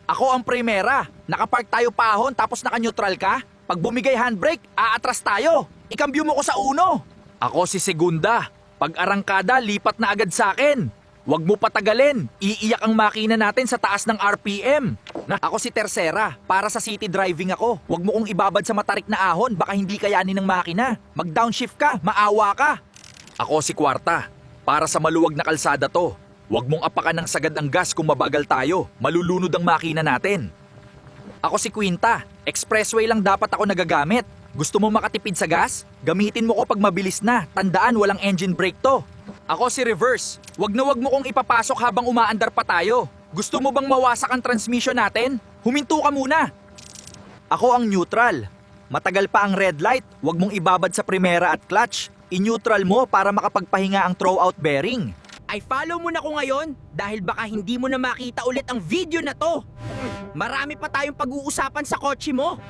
Ako ang primera. Nakapark tayo pahon tapos naka-neutral ka? Pag bumigay handbrake, aatras tayo. Ikambyo mo ko sa uno. Ako si segunda. Pag arangkada, lipat na agad sa akin. Huwag mo patagalin. Iiyak ang makina natin sa taas ng RPM. Ako si tersera. Para sa city driving ako. Huwag mo kong ibabad sa matarik na ahon. Baka hindi kayanin ng makina. Mag-downshift ka. Maawa ka. Ako si kwarta. Para sa maluwag na kalsada to. Huwag mong apakan ng sagad ang gas kung mabagal tayo. Malulunod ang makina natin. Ako si Quinta. Expressway lang dapat ako nagagamit. Gusto mo makatipid sa gas? Gamitin mo ko pag mabilis na. Tandaan, walang engine brake to. Ako si Reverse. Wag mo kong ipapasok habang umaandar pa tayo. Gusto mo bang mawasak ang transmission natin? Huminto ka muna. Ako ang neutral. Matagal pa ang red light. Wag mong ibabad sa primera at clutch. I-neutral mo para makapagpahinga ang throw-out bearing. Ay follow mo na ko ngayon dahil baka hindi mo na makita ulit ang video na to. Marami pa tayong pag-uusapan sa kotse mo.